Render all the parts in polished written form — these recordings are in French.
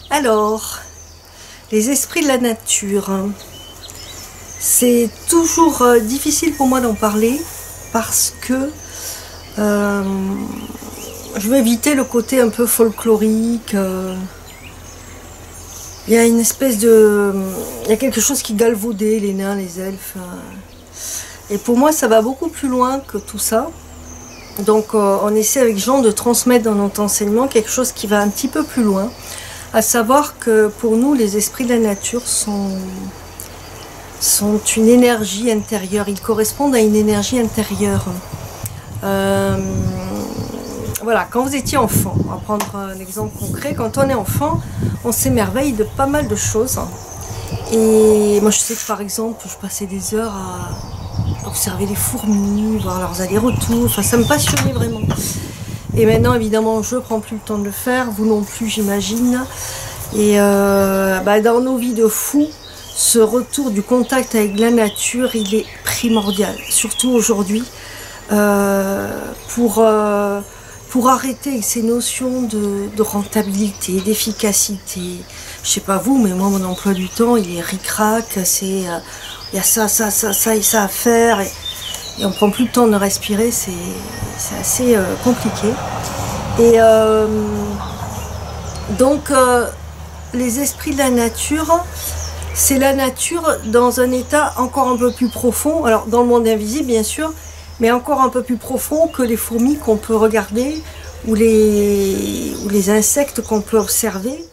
Alors, les esprits de la nature, c'est toujours difficile pour moi d'en parler parce que je veux éviter le côté un peu folklorique. Il y a une espèce de... Il y a quelque chose qui galvaudait les nains, les elfes. Et pour moi, ça va beaucoup plus loin que tout ça. Donc on essaie avec Jean de transmettre dans notre enseignement quelque chose qui va un petit peu plus loin. À savoir que pour nous, les esprits de la nature sont une énergie intérieure. Ils correspondent à une énergie intérieure. Voilà, quand vous étiez enfant, on va prendre un exemple concret, quand on est enfant, on s'émerveille de pas mal de choses. Et moi je sais que par exemple, je passais des heures à observer les fourmis, voir leurs allers-retours, enfin ça me passionnait vraiment. Et maintenant évidemment je ne prends plus le temps de le faire, vous non plus j'imagine. Et dans nos vies de fous, ce retour du contact avec la nature, il est primordial, surtout aujourd'hui, pour arrêter ces notions de rentabilité, d'efficacité. Je sais pas vous, mais moi mon emploi du temps il est ric-rac, il y a ça et ça à faire, et on prend plus le temps de respirer, c'est assez compliqué. Et donc les esprits de la nature, c'est la nature dans un état encore un peu plus profond, alors dans le monde invisible bien sûr, mais encore un peu plus profond que les fourmis qu'on peut regarder ou les insectes qu'on peut observer.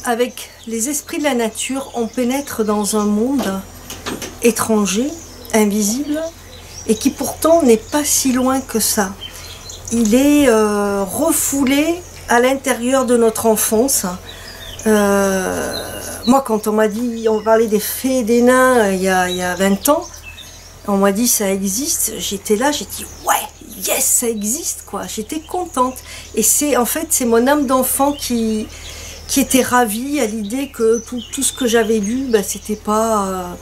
Avec les esprits de la nature, on pénètre dans un monde étranger, invisible, et qui pourtant n'est pas si loin que ça. Il est refoulé à l'intérieur de notre enfance. Moi, quand on m'a dit, on parlait des fées et des nains il y a 20 ans, on m'a dit ça existe, j'étais là, j'ai dit ouais, yes, ça existe quoi, j'étais contente. Et c'est en fait, c'est mon âme d'enfant qui était ravie à l'idée que tout ce que j'avais lu, c'était pas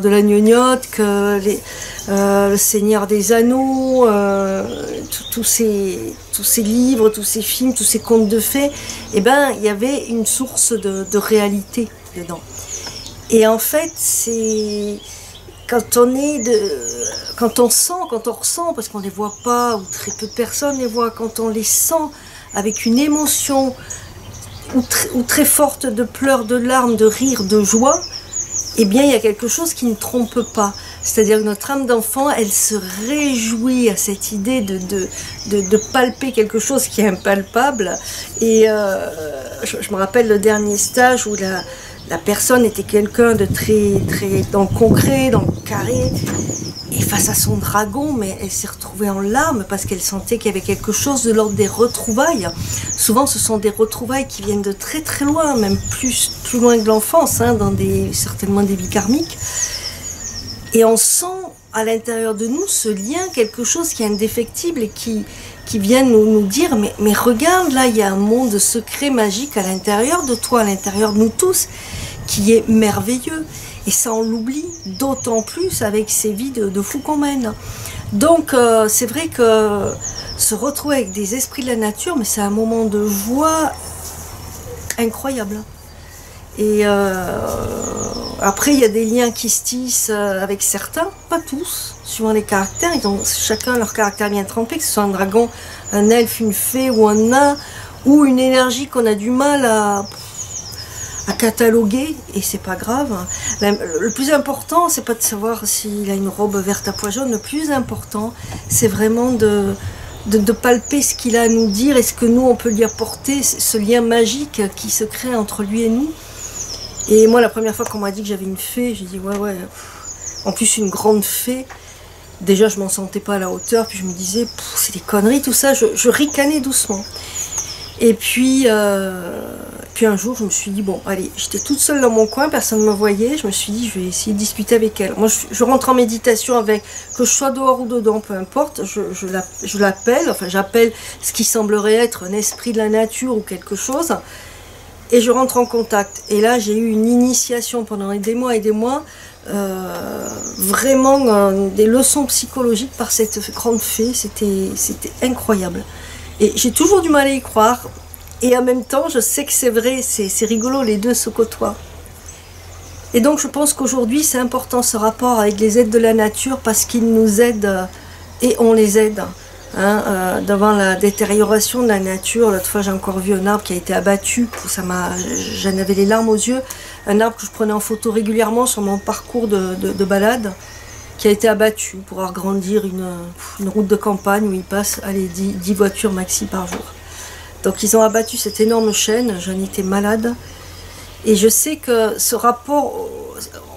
de la gnognotte, que le Seigneur des Anneaux, tous ces livres, tous ces films, tous ces contes de fées, il y avait une source de réalité dedans. Et en fait, c'est quand on ressent, parce qu'on ne les voit pas, ou très peu de personnes les voient, quand on les sent avec une émotion ou très forte de pleurs, de larmes, de rires, de joie, eh bien il y a quelque chose qui ne trompe pas. C'est-à-dire que notre âme d'enfant, elle se réjouit à cette idée de palper quelque chose qui est impalpable. Et je me rappelle le dernier stage où la personne était quelqu'un de très dans le concret, dans le carré, et face à son dragon, mais elle s'est retrouvée en larmes parce qu'elle sentait qu'il y avait quelque chose de l'ordre des retrouvailles. Souvent ce sont des retrouvailles qui viennent de très très loin, même plus loin que l'enfance, dans certainement des vies karmiques. Et on sent à l'intérieur de nous ce lien, quelque chose qui est indéfectible et qui vient nous dire mais regarde, là il y a un monde secret, magique à l'intérieur de toi, à l'intérieur de nous tous, qui est merveilleux. Et ça on l'oublie d'autant plus avec ces vies de fous qu'on mène. Donc c'est vrai que se retrouver avec des esprits de la nature, mais c'est un moment de joie incroyable. Et après, il y a des liens qui se tissent avec certains, pas tous, suivant les caractères. Ils ont chacun leur caractère bien trempé, que ce soit un dragon, un elfe, une fée ou un nain, ou une énergie qu'on a du mal à cataloguer, et c'est pas grave. Le plus important, c'est pas de savoir s'il a une robe verte à pois jaunes. Le plus important, c'est vraiment de palper ce qu'il a à nous dire et ce que nous on peut lui apporter, ce lien magique qui se crée entre lui et nous. Et moi, la première fois qu'on m'a dit que j'avais une fée, j'ai dit ouais. En plus, une grande fée. Déjà, je m'en sentais pas à la hauteur. Puis je me disais, c'est des conneries, tout ça. Je ricanais doucement. Et puis un jour, je me suis dit, bon, allez, j'étais toute seule dans mon coin, personne ne me voyait. Je me suis dit, je vais essayer de discuter avec elle. Moi, je rentre en méditation avec, que je sois dehors ou dedans, peu importe. Je l'appelle, enfin, j'appelle ce qui semblerait être un esprit de la nature ou quelque chose. Et je rentre en contact. Et là, j'ai eu une initiation pendant des mois et des mois, vraiment des leçons psychologiques par cette grande fée. C'était incroyable. Et j'ai toujours du mal à y croire. et en même temps, je sais que c'est vrai, c'est rigolo, les deux se côtoient. Et donc je pense qu'aujourd'hui c'est important ce rapport avec les aides de la nature parce qu'ils nous aident et on les aide. Hein, devant la détérioration de la nature, l'autre fois j'ai encore vu un arbre qui a été abattu, j'en avais les larmes aux yeux, un arbre que je prenais en photo régulièrement sur mon parcours de balade, qui a été abattu pour agrandir une route de campagne où il passe 10 voitures maxi par jour. Donc ils ont abattu cette énorme chêne, j'en étais malade. Et je sais que ce rapport,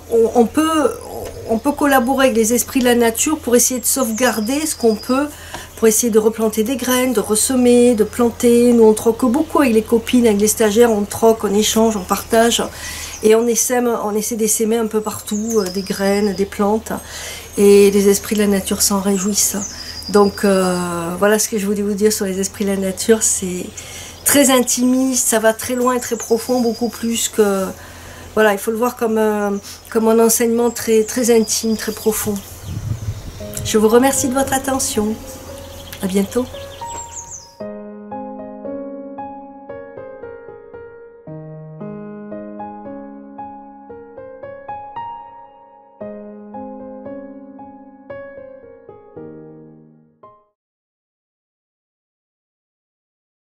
on peut collaborer avec les esprits de la nature pour essayer de sauvegarder ce qu'on peut, pour essayer de replanter des graines, de ressemer, de planter. Nous on troque beaucoup avec les copines, avec les stagiaires, on troque, on échange, on partage. Et on essaie d'essaimer un peu partout des graines, des plantes. Et les esprits de la nature s'en réjouissent. Donc voilà ce que je voulais vous dire sur les esprits de la nature, c'est très intimiste, ça va très loin et très profond, beaucoup plus que... Voilà, il faut le voir comme un enseignement très, très intime, très profond. Je vous remercie de votre attention. À bientôt.